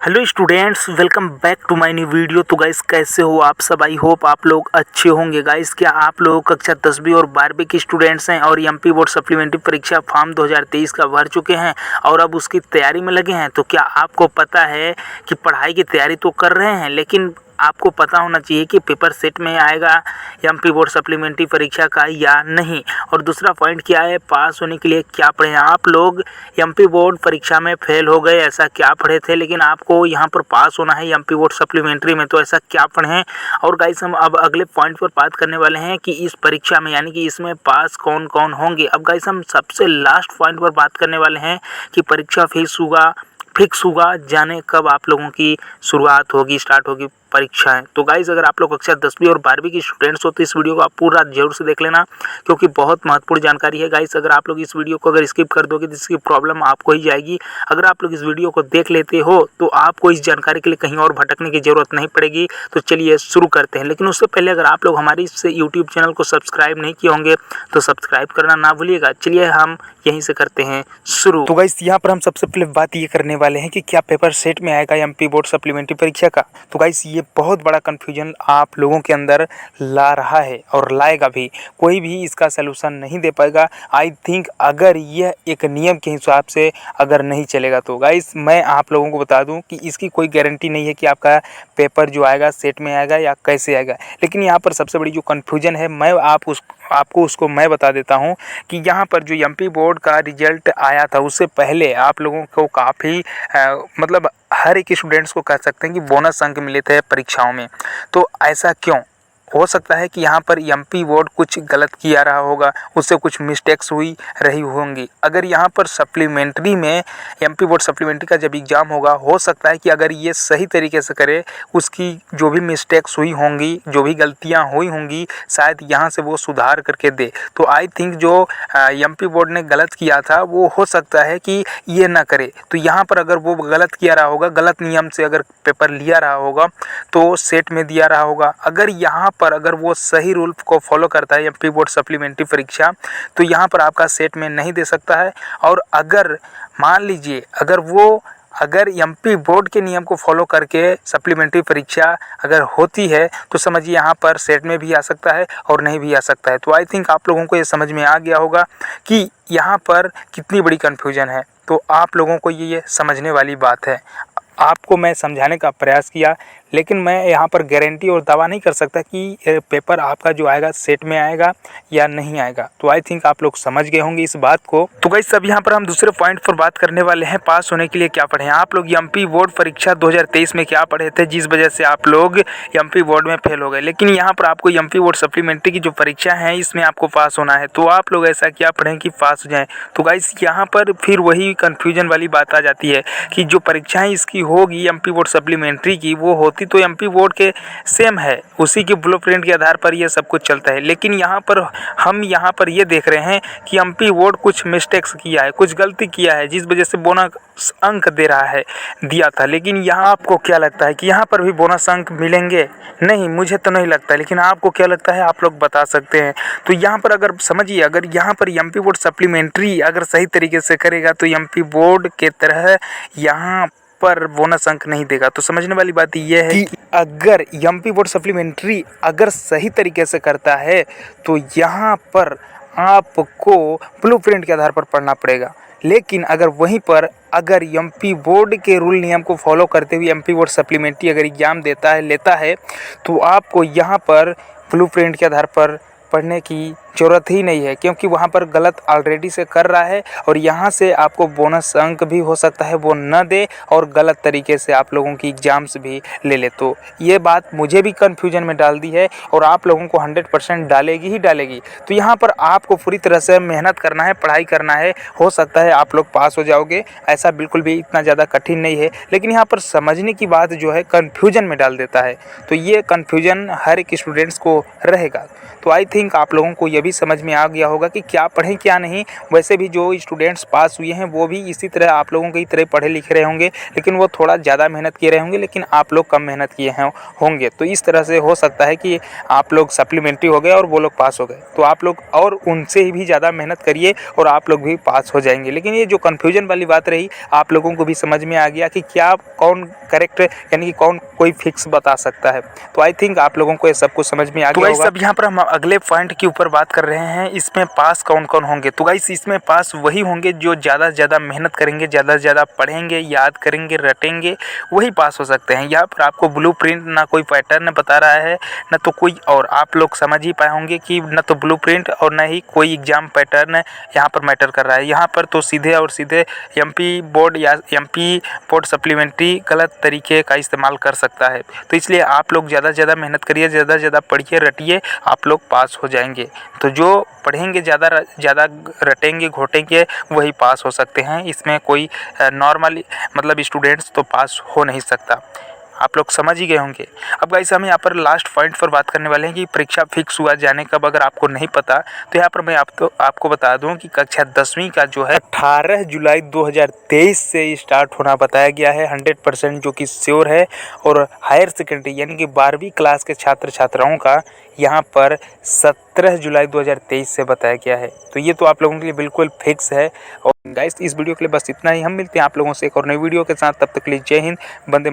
Hello students, welcome back to my new video. तो guys, कैसे हो आप सब? आई होप आप लोग अच्छे होंगे। गाइस, क्या आप लोग कक्षा 10वीं और 12वीं के स्टूडेंट्स हैं और एमपी बोर्ड सप्लीमेंट्री परीक्षा फॉर्म 2023 का भर चुके हैं और अब उसकी तैयारी में लगे हैं? तो क्या आपको पता है कि पढ़ाई की तैयारी तो कर रहे हैं, लेकिन आपको पता होना चाहिए कि पेपर सेट में आएगा एमपी बोर्ड सप्लीमेंट्री परीक्षा का या नहीं। और दूसरा पॉइंट क्या है, पास होने के लिए क्या पढ़े? आप लोग एमपी बोर्ड परीक्षा में फेल हो गए, ऐसा क्या पढ़े थे, लेकिन आपको यहाँ पर पास होना है एमपी बोर्ड सप्लीमेंट्री में, तो ऐसा क्या पढ़े? और गाइस, हम अब अगले पॉइंट पर बात करने वाले हैं कि इस परीक्षा में यानी कि इसमें पास कौन कौन होंगे। अब गाइस, हम सबसे लास्ट पॉइंट पर बात करने वाले हैं कि परीक्षा फिक्स होगा, जाने कब आप लोगों की शुरुआत होगी, स्टार्ट होगी परीक्षाएं। तो गाइज, अगर आप लोग कक्षा 10वीं और 12वीं की स्टूडेंट्स हो तो इस वीडियो को आप पूरा जरूर से देख लेना, क्योंकि बहुत महत्वपूर्ण जानकारी है। गाइज, अगर आप लोग इस वीडियो को अगर स्किप कर दोगे तो इसकी प्रॉब्लम आपको ही जाएगी। अगर आप लोग इस वीडियो को देख लेते हो तो आपको इस जानकारी के लिए कहीं और भटकने की जरूरत नहीं पड़ेगी। तो चलिए शुरू करते हैं, लेकिन उससे पहले अगर आप लोग हमारे इस यूट्यूब चैनल को सब्सक्राइब नहीं किए होंगे तो सब्सक्राइब करना ना भूलिएगा। चलिए हम यहीं से करते हैं शुरू। तो गाइस, यहाँ पर हम सबसे पहले बात ये करने वाले हैं कि क्या पेपर सेट में आएगा एमपी बोर्ड सप्लीमेंट्री परीक्षा का। तो गाइस, ये बहुत बड़ा कंफ्यूजन आप लोगों के अंदर ला रहा है और लाएगा भी। कोई भी इसका सलूशन नहीं दे पाएगा। आई थिंक अगर यह एक नियम के हिसाब से अगर नहीं चलेगा तो गाइस, मैं आप लोगों को बता दूं कि इसकी कोई गारंटी नहीं है कि आपका पेपर जो आएगा सेट में आएगा या कैसे आएगा। लेकिन यहाँ पर सबसे बड़ी जो कन्फ्यूजन है, मैं आपको उसको मैं बता देता हूँ कि यहाँ पर जो एमपी बोर्ड का रिजल्ट आया था उससे पहले आप लोगों को काफ़ी मतलब हर एक स्टूडेंट्स को कह सकते हैं कि बोनस अंक मिले थे परीक्षाओं में। तो ऐसा क्यों हो सकता है कि यहाँ पर एमपी बोर्ड कुछ गलत किया रहा होगा, उससे कुछ मिस्टेक्स हुई रही होंगी। अगर यहाँ पर सप्लीमेंट्री में एमपी बोर्ड सप्लीमेंट्री का जब एग्ज़ाम होगा, हो सकता है कि अगर ये सही तरीके से करे, उसकी जो भी मिस्टेक्स हुई होंगी, जो भी गलतियाँ हुई होंगी, शायद यहाँ से वो सुधार करके दे। तो आई थिंक जो एमपी बोर्ड ने गलत किया था वो हो सकता है कि ये ना करे। तो यहाँ पर अगर वो गलत किया रहा होगा, गलत नियम से अगर पेपर लिया रहा होगा तो सेट में दिया रहा होगा। अगर यहाँ पर अगर वो सही रूल को फॉलो करता है एमपी बोर्ड सप्लीमेंट्री परीक्षा, तो यहाँ पर आपका सेट में नहीं दे सकता है। और अगर मान लीजिए अगर एमपी बोर्ड के नियम को फॉलो करके सप्लीमेंट्री परीक्षा अगर होती है तो समझिए यहाँ पर सेट में भी आ सकता है और नहीं भी आ सकता है। तो आई थिंक आप लोगों को ये समझ में आ गया होगा कि यहाँ पर कितनी बड़ी कन्फ्यूजन है। तो आप लोगों को ये समझने वाली बात है। आपको मैं समझाने का प्रयास किया, लेकिन मैं यहाँ पर गारंटी और दावा नहीं कर सकता कि पेपर आपका जो आएगा सेट में आएगा या नहीं आएगा। तो आई थिंक आप लोग समझ गए होंगे इस बात को। तो गाइस, सब यहाँ पर हम दूसरे पॉइंट पर बात करने वाले हैं, पास होने के लिए क्या पढ़े। आप लोग एमपी बोर्ड परीक्षा 2023 में क्या पढ़े थे जिस वजह से आप लोग एमपी बोर्ड में फेल हो गए। लेकिन यहाँ पर आपको एमपी बोर्ड सप्लीमेंट्री की जो परीक्षा है इसमें आपको पास होना है, तो आप लोग ऐसा क्या पढ़ें कि पास हो जाएँ। तो गाइस, यहाँ पर फिर वही कन्फ्यूजन वाली बात आ जाती है कि जो परीक्षाएँ इसकी होगी एमपी बोर्ड सप्लीमेंट्री की, वो होती तो एमपी बोर्ड के सेम है, उसी के ब्लूप्रिंट के आधार पर ये सब कुछ चलता है। लेकिन हम यहाँ पर ये देख रहे हैं कि एमपी बोर्ड कुछ मिस्टेक्स किया है, कुछ गलती किया है, जिस वजह से बोनस अंक दिया था। लेकिन यहाँ आपको क्या लगता है कि यहाँ पर भी बोनस अंक मिलेंगे? नहीं, मुझे तो नहीं लगता, लेकिन आपको क्या लगता है आप लोग बता सकते हैं। तो यहाँ पर अगर समझिए, अगर यहाँ पर एमपी बोर्ड सप्लीमेंट्री अगर सही तरीके से करेगा तो एमपी बोर्ड के तरह यहाँ पर बोनस अंक नहीं देगा। तो समझने वाली बात यह है कि अगर एमपी बोर्ड सप्लीमेंट्री अगर सही तरीके से करता है तो यहाँ पर आपको ब्लूप्रिंट के आधार पर पढ़ना पड़ेगा। लेकिन अगर वहीं पर अगर एमपी बोर्ड के रूल नियम को फॉलो करते हुए एमपी बोर्ड सप्लीमेंट्री अगर एग्जाम लेता है तो आपको यहाँ पर ब्लूप्रिंट के आधार पर पढ़ने की ज़रूरत ही नहीं है, क्योंकि वहाँ पर गलत ऑलरेडी से कर रहा है और यहाँ से आपको बोनस अंक भी हो सकता है वो न दे और गलत तरीके से आप लोगों की एग्ज़ाम्स भी ले ले। तो ये बात मुझे भी कन्फ्यूजन में डाल दी है और आप लोगों को 100% डालेगी ही डालेगी। तो यहाँ पर आपको पूरी तरह से मेहनत करना है, पढ़ाई करना है। हो सकता है आप लोग पास हो जाओगे, ऐसा बिल्कुल भी इतना ज़्यादा कठिन नहीं है। लेकिन यहाँ पर समझने की बात जो है कन्फ्यूजन में डाल देता है, तो ये कन्फ्यूजन हर एक स्टूडेंट्स को रहेगा। तो आई थिंक आप लोगों को ये भी समझ में आ गया होगा कि क्या पढ़ें क्या नहीं। वैसे भी जो स्टूडेंट्स पास हुए हैं वो भी इसी तरह आप लोगों की तरह पढ़े लिखे रहे होंगे, लेकिन वो थोड़ा ज़्यादा मेहनत किए रहे होंगे, लेकिन आप लोग कम मेहनत किए हैं होंगे। तो इस तरह से हो सकता है कि आप लोग सप्लीमेंट्री हो गए और वो लोग पास हो गए, तो आप लोग और उनसे भी ज़्यादा मेहनत करिए और आप लोग भी पास हो जाएंगे। लेकिन ये जो कन्फ्यूजन वाली बात रही, आप लोगों को भी समझ में आ गया कि क्या कौन करेक्ट यानी कि कौन कोई फिक्स बता सकता है। तो आई थिंक आप लोगों को ये सब कुछ समझ में आ गया होगा। सब यहाँ पर हम अगले पॉइंट के ऊपर बात कर रहे हैं, इसमें पास कौन कौन होंगे। तो गाइस इसमें पास वही होंगे जो ज़्यादा से ज़्यादा मेहनत करेंगे, ज़्यादा से ज़्यादा पढ़ेंगे, याद करेंगे, रटेंगे, वही पास हो सकते हैं। यहाँ पर आपको ब्लूप्रिंट ना कोई पैटर्न बता रहा है ना तो कोई और, आप लोग समझ ही पाए होंगे कि ना तो ब्लूप्रिंट और ना ही कोई एग्जाम पैटर्न यहाँ पर मैटर कर रहा है। यहाँ पर तो सीधे और सीधे एमपी बोर्ड या एमपी बोर्ड सप्लीमेंट्री गलत तरीके का इस्तेमाल कर सकता है। तो इसलिए आप लोग ज़्यादा से ज़्यादा मेहनत करिए, ज़्यादा से ज़्यादा पढ़िए, रटिए, आप लोग पास हो जाएंगे। तो जो पढ़ेंगे, ज़्यादा रटेंगे, घोटेंगे, वही पास हो सकते हैं। इसमें कोई नॉर्मल मतलब स्टूडेंट्स तो पास हो नहीं सकता। आप लोग समझ ही गए होंगे। अब गाइस हम यहाँ पर लास्ट पॉइंट पर बात करने वाले हैं कि परीक्षा फिक्स हुआ जाने कब, अगर आपको नहीं पता तो यहाँ पर मैं आपको बता दूं कि कक्षा 10वीं का जो है 18 जुलाई 2023 से स्टार्ट होना बताया गया है, 100% जो कि श्योर है। और हायर सेकेंडरी यानी कि 12वीं क्लास के छात्र छात्राओं का यहाँ पर 17 जुलाई 2023 से बताया गया है। तो ये तो आप लोगों के लिए बिल्कुल फिक्स है। और गाइस इस वीडियो के लिए बस इतना ही। हम मिलते हैं आप लोगों से एक और नई वीडियो के साथ, तब तक के लिए जय हिंद, वंदे